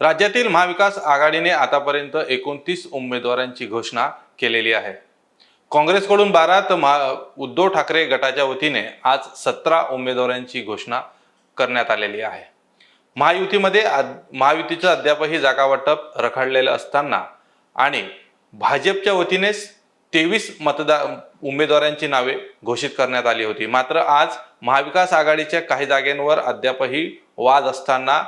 राज्यातील महाविकास आघाडीने आतापर्यंत 29 उमेदवारांची घोषणा केलेली आहे। काँग्रेसकडून 12 तर उद्धव ठाकरे गटाच्या वतीने आज 17 उमेदवारांची घोषणा करण्यात आलेली आहे। महायुतीचं अद्यापही जागा वाटप रखडलेलं असताना आणि भाजपच्या वतीने 23 उमेदवारांची नावे घोषित करण्यात आली होती। मात्र आज महाविकास आघाडीच्या काही जागांवर अद्यापही वाद असताना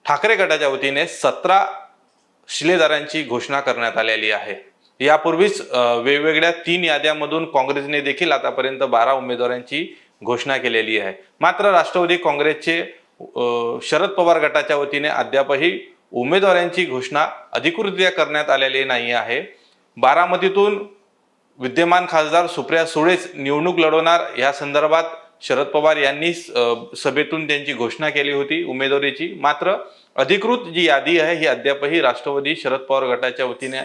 ठाकरे गटाच्या वतीने 17 शिलेदारांची घोषणा करण्यात आलेली आहे। यापूर्वीच वेगवेगळ्या 3 याद्यांमधून काँग्रेसने देखील आतापर्यंत 12 उमेदवारांची घोषणा केलेली आहे। मात्र राष्ट्रवादी काँग्रेसचे शरद पवार गटाच्या वतीने अद्यापही उमेदवारांची घोषणा अधिकृतरित्या करण्यात आलेली नाही आहे। बारामतीतून विद्यमान खासदार सुप्रिया सुळेच निवडणूक लढवणार या संदर्भात शरद पवार यांनी सभेतून त्यांची घोषणा केली होती उमेदवारीची। मात्र अधिकृत जी यादी आहे ही अद्यापही राष्ट्रवादी शरद पवार गटाच्या वतीने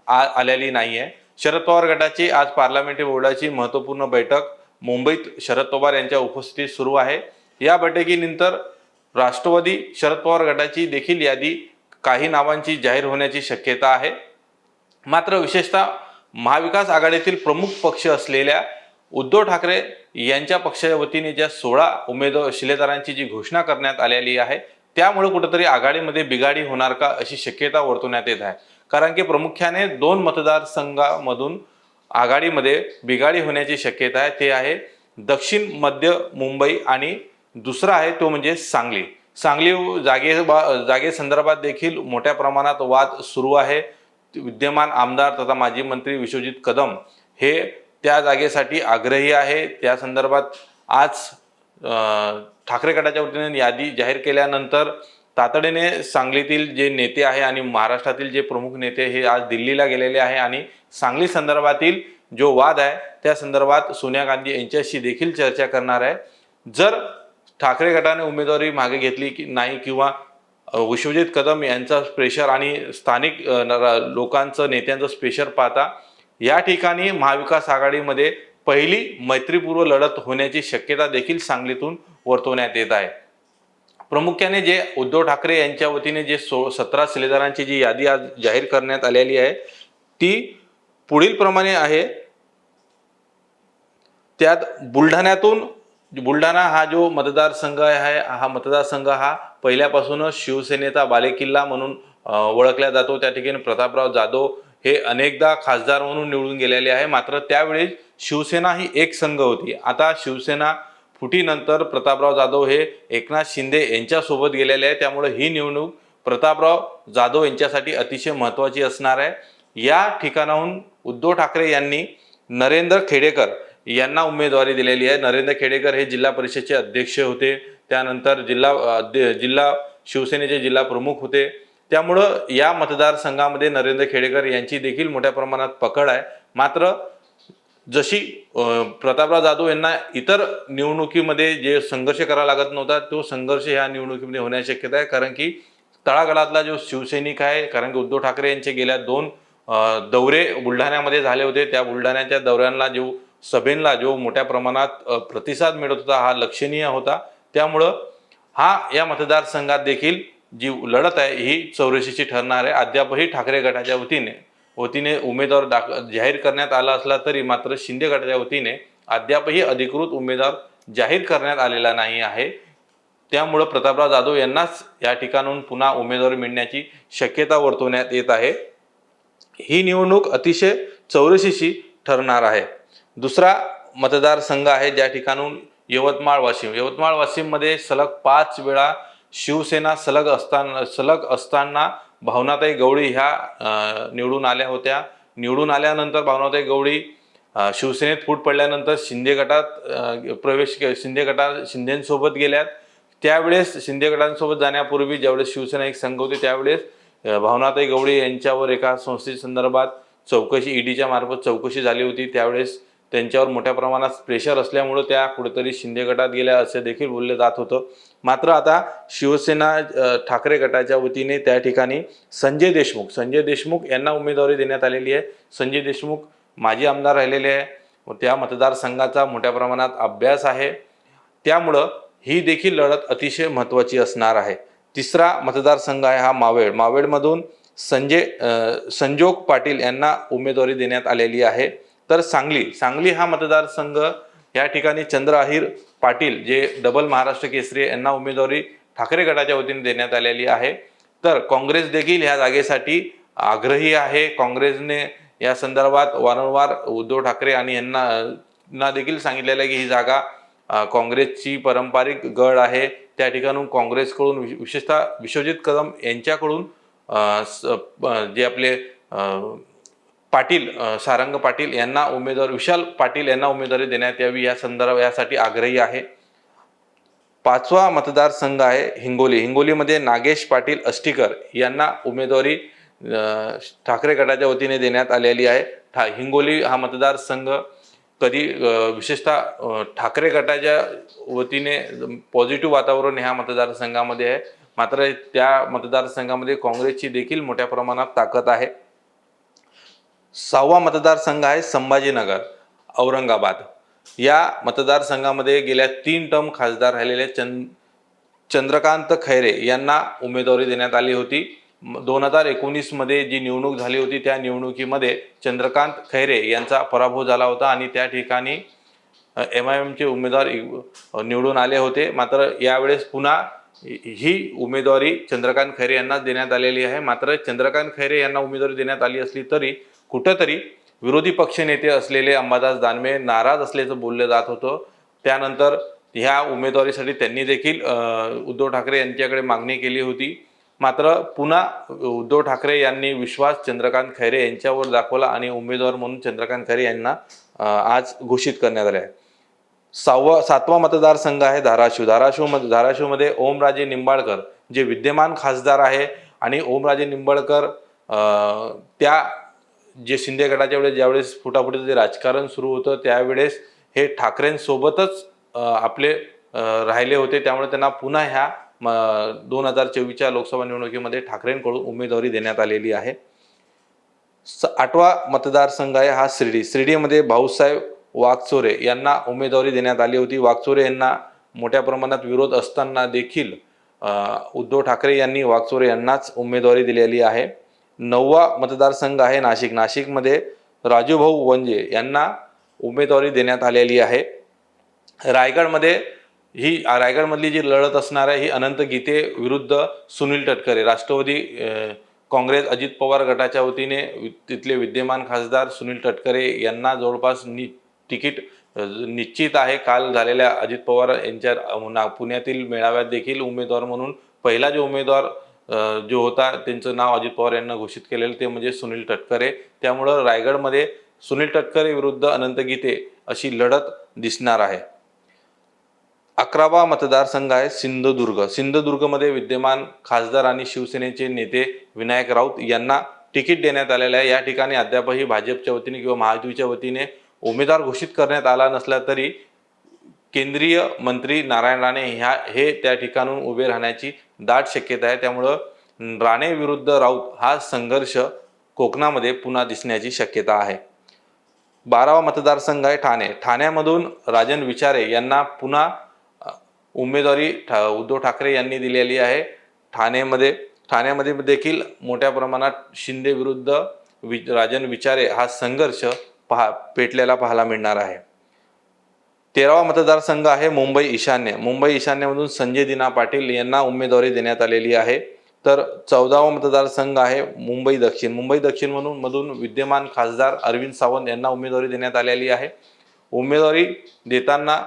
आलेली नाही आहे। शरद पवार गटाची आज पार्लमेंटरी बोर्डाची महत्त्वपूर्ण बैठक मुंबईत शरद पवार यांच्या उपस्थितीत सुरू आहे। या बैठकीनंतर राष्ट्रवादी शरद पवार गटाची देखील यादी काही नावांची जाहीर होण्याची शक्यता आहे। मात्र विशेषतः महाविकास आघाडीतील प्रमुख पक्ष असलेल्या उद्धव ठाकरे यांच्या पक्षाच्या वतीने ज्या 16 शिलेदारांची जी घोषणा करण्यात आलेली आहे त्यामुळे कुठेतरी आघाडीमध्ये बिघाडी होणार का अशी शक्यता वर्तवण्यात येत आहे। कारण की प्रामुख्याने 2 मतदारसंघामधून आघाडीमध्ये बिघाडी होण्याची शक्यता आहे। ते आहे दक्षिण मध्य मुंबई आणि दुसरा आहे तो म्हणजे सांगली जागेसंदर्भात देखील मोठ्या प्रमाणात वाद सुरू आहे। विद्यमान आमदार तथा माजी मंत्री विश्वजित कदम हे त्या जागेसाठी आग्रही आहे। त्या संदर्भात आज ठाकरे गटाच्या वतीने यादी जाहीर केल्यानंतर तातडीने सांगलीतील जे नेते आहे आणि महाराष्ट्रातील जे प्रमुख नेते हे आज दिल्लीला गेलेले आहे आणि सांगली संदर्भातील जो वाद आहे त्या संदर्भात सोनिया गांधी यांच्याशी देखील चर्चा करणार आहे। जर ठाकरे गटाने उमेदवारी मागे घेतली की नाही किंवा विश्वजित कदम यांचा प्रेशर आणि स्थानिक लोकांचं नेत्यांचं प्रेशर पाहता या ठिकाणी महाविकास आघाडीमध्ये पहिली मैत्रीपूर्व लढत होण्याची शक्यता देखील सांगलीतून वर्तवण्यात येत आहे। प्रामुख्याने जे उद्धव ठाकरे यांच्या वतीने जे 17 शिलेदारांची जी यादी आज जाहीर करण्यात आलेली आहे ती पुढील प्रमाणे आहे। त्यात बुलढाणा हा जो मतदारसंघ आहे हा मतदारसंघ हा पहिल्यापासूनच शिवसेनेचा बालेकिल्ला म्हणून ओळखला जातो। त्या ठिकाणी प्रतापराव जाधव हे अनेकदा खासदार म्हणून निवडून गेलेले आहे। मात्र त्यावेळी शिवसेना ही एक संघ होती। आता शिवसेना फुटीनंतर प्रतापराव जाधव हे एकनाथ शिंदे यांच्यासोबत गेलेले आहे। त्यामुळे ही निवडणूक प्रतापराव जाधव यांच्यासाठी अतिशय महत्त्वाची असणार आहे। या ठिकाणाहून उद्धव ठाकरे यांनी नरेंद्र खेडेकर यांना उमेदवारी दिलेली आहे। नरेंद्र खेडेकर हे जिल्हा परिषदेचे अध्यक्ष होते, त्यानंतर जिल्हा शिवसेनेचे जिल्हा प्रमुख होते। त्यामुळं या मतदारसंघामध्ये नरेंद्र खेडेकर यांची देखील मोठ्या प्रमाणात पकड आहे। मात्र जशी प्रतापराव जाधव यांना इतर निवडणुकीमध्ये जे संघर्ष करावा लागत नव्हता तो संघर्ष ह्या निवडणुकीमध्ये होण्याची शक्यता आहे। कारण की तळागाळातला जो शिवसैनिक आहे, कारण की उद्धव ठाकरे यांचे गेल्या 2 दौरे बुलढाण्यामध्ये झाले होते, त्या बुलढाण्याच्या दौऱ्यांना सभेला जो मोठ्या प्रमाणात प्रतिसाद मिळत होता हा लक्षणीय होता। त्यामुळं या मतदारसंघात देखील जी लढत आहे ही चौरशीची ठरणार आहे। अद्यापही ठाकरे गटाच्या वतीने उमेदवार जाहीर करण्यात आला असला तरी मात्र शिंदे गटाच्या वतीने अद्यापही अधिकृत उमेदवार जाहीर करण्यात आलेला नाही आहे। त्यामुळे प्रतापराव जाधव यांनाच या ठिकाणून पुन्हा उमेदवारी मिळण्याची शक्यता वर्तवण्यात येत आहे। ही निवडणूक अतिशय चौरशीची ठरणार आहे। दुसरा मतदारसंघ आहे ज्या ठिकाणून यवतमाळ वाशिम मध्ये सलग 5 वेळा शिवसेना सलग असताना भावनाताई गवळी ह्या निवडून आल्या होत्या। निवडून आल्यानंतर भावनाताई गवळी शिवसेनेत फूट पडल्यानंतर शिंदे गटात शिंदेसोबत गेल्यात। त्यावेळेस शिंदे गटांसोबत जाण्यापूर्वी ज्यावेळेस शिवसेना एक संघ होते त्यावेळेस भावनाताई गवळी यांच्यावर एका संस्थेसंदर्भात ईडीच्या मार्फत चौकशी झाली होती। त्यावेळेस त्यांच्यावर मोठ्या प्रमाणात प्रेशर असल्यामुळे त्या कुठेतरी शिंदे गटात गेल्या असे देखील बोलले जात होतं। मात्र आता शिवसेना ठाकरे गटाच्या वतीने त्या ठिकाणी संजय देशमुख यांना उमेदवारी देण्यात आलेली आहे। संजय देशमुख माजी आमदार राहिलेले आहे व त्या मतदारसंघाचा मोठ्या प्रमाणात अभ्यास आहे। त्यामुळे ही देखील लढत अतिशय महत्त्वाची असणार आहे। तिसरा मतदारसंघ आहे हा मावळ. मावळमधून संजोग पाटील यांना उमेदवारी देण्यात आलेली आहे. तर सांगली हा मतदारसंघ, या ठिकाणी चंद्र अहिर पाटील जे डबल महाराष्ट्र केसरी यांना उमेदवारी ठाकरे गटाच्या वतीने देण्यात आलेली आहे. तर काँग्रेस देखील ह्या जागेसाठी आग्रही आहे. काँग्रेसने या संदर्भात वारंवार उद्धव ठाकरे आणि यांना देखील सांगितलेलं आहे की ही जागा काँग्रेसची पारंपरिक गड आहे. त्या ठिकाणून काँग्रेसकडून विशेषतः विश्वजित कदम यांच्याकडून जे आपले पाटील सारंग पाटील यांना विशाल पाटील यांना उमेदवारी देण्यात यावी यासाठी आग्रही आहे. पाचवा मतदारसंघ आहे हिंगोलीमध्ये नागेश पाटील अष्टीकर यांना उमेदवारी ठाकरे गटाच्या वतीने देण्यात आलेली आहे. हिंगोली हा मतदारसंघ कधी विशेषतः ठाकरे गटाच्या वतीने पॉझिटिव्ह वातावरण ह्या मतदारसंघामध्ये आहे. मात्र त्या मतदारसंघामध्ये काँग्रेसची देखील मोठ्या प्रमाणात ताकद आहे. सहावा मतदारसंघ आहे संभाजीनगर औरंगाबाद. या मतदारसंघामध्ये गेल्या 3 टर्म खासदार राहिलेले चंद्रकांत खैरे यांना उमेदवारी देण्यात आली होती. 2019 मध्ये जी निवडणूक झाली होती त्या निवडणुकीमध्ये चंद्रकांत खैरे यांचा पराभव झाला होता आणि त्या ठिकाणी MIMचे उमेदवार निवडून आले होते. मात्र यावेळेस पुन्हा ही उमेदवारी चंद्रकांत खैरे यांना देण्यात आलेली आहे. मात्र चंद्रकांत खैरे यांना उमेदवारी देण्यात आली असली तरी कुठंतरी विरोधी पक्षनेते असलेले अंबादास दानवे नाराज असल्याचं बोललं जात होतं. त्यानंतर ह्या उमेदवारीसाठी त्यांनी देखील उद्धव ठाकरे यांच्याकडे मागणी केली होती. मात्र पुन्हा उद्धव ठाकरे यांनी विश्वास चंद्रकांत खैरे यांच्यावर दाखवला आणि उमेदवार म्हणून चंद्रकांत खैरे यांना आज घोषित करण्यात आले आहे. सातवा मतदारसंघ आहे धाराशिवमध्ये ओमराजे निंबाळकर जे विद्यमान खासदार आहे आणि ओमराजे निंबाळकर त्या जे शिंदे गटाच्या वेळेस ज्यावेळेस फुटाफुटीचं जे राजकारण सुरू होतं त्यावेळेस हे ठाकरेंसोबतच आपले राहिले होते. त्यामुळे त्यांना पुन्हा ह्या 2024च्या लोकसभा निवडणुकीमध्ये ठाकरेंकडून उमेदवारी देण्यात आलेली आहे. 8वा मतदारसंघ आहे हा शिर्डीमध्ये भाऊसाहेब वागचोरे यांना उमेदवारी देण्यात आली होती. वागचोरे यांना मोठ्या प्रमाणात विरोध असताना देखील उद्धव ठाकरे यांनी वागचोरे यांनाच उमेदवारी दिलेली आहे. 9वा मतदारसंघ आहे नाशिकमध्ये राजूभाऊ वंजे यांना उमेदवारी देण्यात आलेली आहे. रायगडमधली जी लढत असणार आहे ही अनंत गीते विरुद्ध सुनील तटकरे. राष्ट्रवादी काँग्रेस अजित पवार गटाच्या वतीने तिथले विद्यमान खासदार सुनील तटकरे यांना जवळपास तिकीट निश्चित आहे. काल झालेल्या अजित पवार यांच्या पुण्यातील मेळाव्यात देखील उमेदवार म्हणून पहिला जो उमेदवार जो होता त्यांचं नाव अजित पवार यांना घोषित केलेलं ते म्हणजे सुनील तटकरे. त्यामुळं रायगडमध्ये सुनील तटकरे विरुद्ध अनंत गीते अशी लढत दिसणार आहे. 11वा मतदारसंघ आहे सिंधुदुर्गमध्ये विद्यमान खासदार आणि शिवसेनेचे नेते विनायक राऊत यांना तिकीट देण्यात आलेलं आहे. या ठिकाणी अद्यापही भाजपच्या वतीने किंवा महायुतीच्या वतीने उमेदवार घोषित करण्यात आला नसला तरी केंद्रीय मंत्री नारायण राणे हे त्या ठिकाणून उभे राहण्याची दाट शक्यता आहे. त्यामुळं राणे विरुद्ध राऊत हा संघर्ष कोकणामध्ये पुन्हा दिसण्याची शक्यता आहे. 12वा मतदारसंघ आहे ठाण्यामधून राजन विचारे यांना पुन्हा उमेदवारी उद्धव ठाकरे यांनी दिलेली आहे. ठाण्यामध्ये देखील मोठ्या प्रमाणात शिंदे विरुद्ध राजन विचारे हा संघर्ष पेटलेला पाहायला मिळणार आहे. 13वा मतदारसंघ आहे मुंबई ईशान्यमधून संजय दिना पाटील यांना उमेदवारी देण्यात आलेली आहे. तर 14वा मतदारसंघ आहे मुंबई दक्षिण मधून विद्यमान खासदार अरविंद सावंत यांना उमेदवारी देण्यात आलेली आहे. उमेदवारी देताना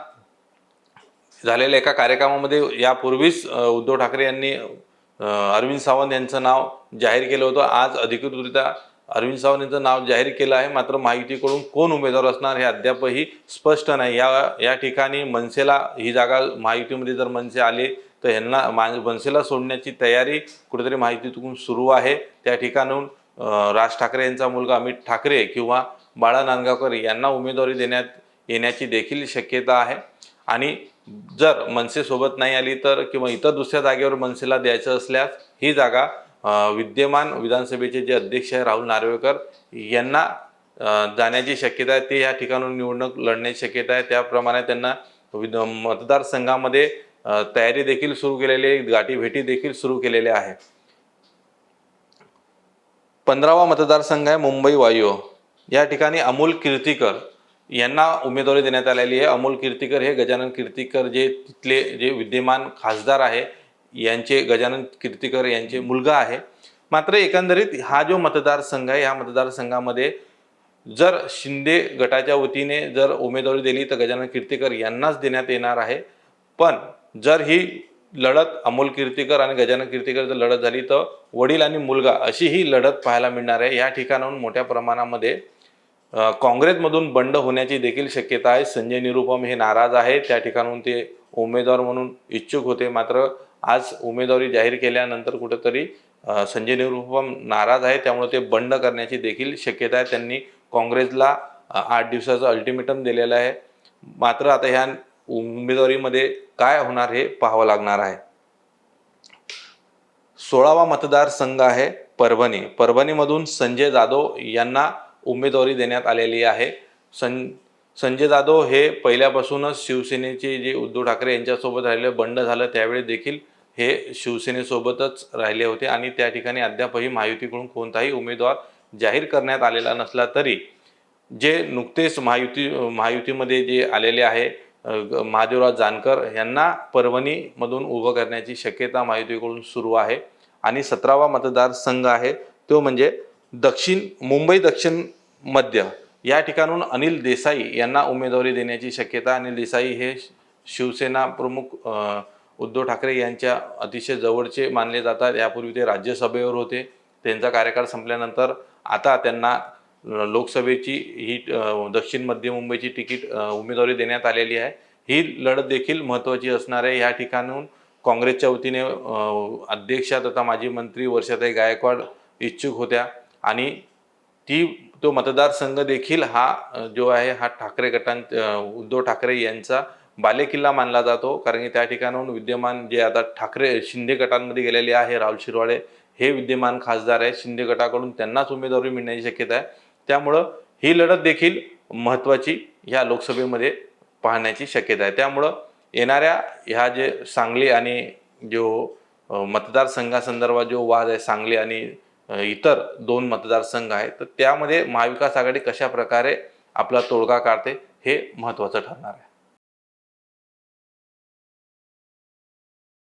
झालेल्या एका कार्यक्रमामध्ये यापूर्वीच उद्धव ठाकरे यांनी अरविंद सावंत यांचं नाव जाहीर केलं होतं. आज अधिकृतरित्या अरविंद सावंत यांचं नाव जाहीर केलं आहे. मात्र महायुतीकडून कोण उमेदवार असणार हे अद्यापही स्पष्ट नाही. या ठिकाणी मनसेला ही जागा महायुतीमध्ये जर मनसे आले तर ह्यांना मनसेला सोडण्याची तयारी कुठेतरी महायुतीतून सुरू आहे. त्या ठिकाणून राज ठाकरे यांचा मुलगा अमित ठाकरे किंवा बाळा नांदगावकर यांना उमेदवारी देण्यात येण्याची देखील शक्यता आहे. आणि जर मनसे सोबत नाही आली तर किंवा इतर दुसऱ्या जागेवर मनसेला द्यायचं असल्यास ही जागा विद्यमान विधानसभेचे जे अध्यक्ष आहे राहुल नार्वेकर यांना जाण्याची शक्यता आहे. ते या ठिकाणून निवडणूक लढण्याची शक्यता आहे. त्याप्रमाणे त्यांना मतदारसंघामध्ये तयारी देखील सुरू केलेली आहे, गाठीभेटी देखील सुरू केलेल्या आहे. 15वा मतदारसंघ आहे मुंबई वायू. या ठिकाणी अमोल कीर्तीकर यांना उमेदवारी देण्यात आलेली आहे. अमोल कीर्तीकर हे गजानन कीर्तीकर जे तिथले जे विद्यमान खासदार आहे यांचे, गजानन कीर्तीकर यांचे मुलगा आहे. मात्र एकंदरीत हा जो मतदारसंघ आहे, या मतदारसंघामध्ये जर शिंदे गटाच्या वतीने जर उमेदवारी दिली तर गजानन कीर्तीकर यांनाच देण्यात येणार आहे. पण जर ही लढत अमोल कीर्तीकर आणि गजानन कीर्तीकर जर लढत झाली तर वडील आणि मुलगा अशी ही लढत पाहायला मिळणार आहे. या ठिकाणाहून मोठ्या प्रमाणामध्ये काँग्रेसमधून बंड होण्याची देखील शक्यता आहे. संजय निरुपम हे नाराज आहे, त्या ठिकाणाहून ते उमेदवार म्हणून इच्छुक होते. मात्र आज उमेदवारी जाहीर केल्यानंतर कुठेतरी संजय निरुपम नाराज आहे, त्यामुळे ते बंड करण्याची देखील शक्यता आहे. त्यांनी काँग्रेसला 8 दिवसाचं अल्टिमेटम दिलेलं आहे. मात्र आता ह्या उमेदवारीमध्ये काय होणार हे पाहावं लागणार आहे. 16वा मतदारसंघ आहे परभणी. परभणीमधून संजय जाधव यांना उमेदवारी देण्यात आलेली आहे. संजय जाधव हे पहिल्यापासूनच शिवसेनेचे जे उद्धव ठाकरे यांच्यासोबत राहिले, बंड झालं त्यावेळी देखील हे शिवसेनेसोबतच राहिले होते आणि त्या ठिकाणी अद्यापही महायुतीकडून कोणताही उमेदवार जाहीर करण्यात आलेला नसला तरी जे नुकतेच महायुतीमध्ये जे आलेले आहे महादेवराव जानकर यांना परभणीमधून उभं करण्याची शक्यता महायुतीकडून सुरू आहे. आणि 17वा मतदारसंघ आहे तो म्हणजे मुंबई दक्षिण मध्य. या ठिकाणून अनिल देसाई यांना उमेदवारी देण्याची शक्यता. अनिल देसाई हे शिवसेना प्रमुख उद्धव ठाकरे यांच्या अतिशय जवळचे मानले जातात. यापूर्वी ते राज्यसभेवर होते. त्यांचा कार्यकाळ संपल्यानंतर आता त्यांना लोकसभेची ही दक्षिण मध्य मुंबईची तिकीट उमेदवारी देण्यात आलेली आहे. ही लढत देखील महत्त्वाची असणार आहे. या ठिकाणून काँग्रेसच्या वतीने अध्यक्षा तथा माजी मंत्री वर्षाताई गायकवाड इच्छुक होत्या आणि तो मतदारसंघ देखील हा जो आहे हा ठाकरे उद्धव ठाकरे यांचा बालेकिल्ला मानला जातो. कारण की त्या ठिकाणाहून विद्यमान जे आता ठाकरे शिंदे गटांमध्ये गेलेले आहे राहुल शिरवाळे हे विद्यमान खासदार आहेत. शिंदे गटाकडून त्यांनाच उमेदवारी मिळण्याची शक्यता आहे. त्यामुळं ही लढत देखील महत्त्वाची ह्या लोकसभेमध्ये पाहण्याची शक्यता आहे. त्यामुळं येणाऱ्या ह्या जे सांगली आणि जो मतदारसंघासंदर्भात जो वाद आहे, सांगली आणि इतर 2 मतदारसंघ आहेत, तर त्यामध्ये महाविकास आघाडी कशा प्रकारे आपला तोडगा काढते हे महत्त्वाचं ठरणार आहे.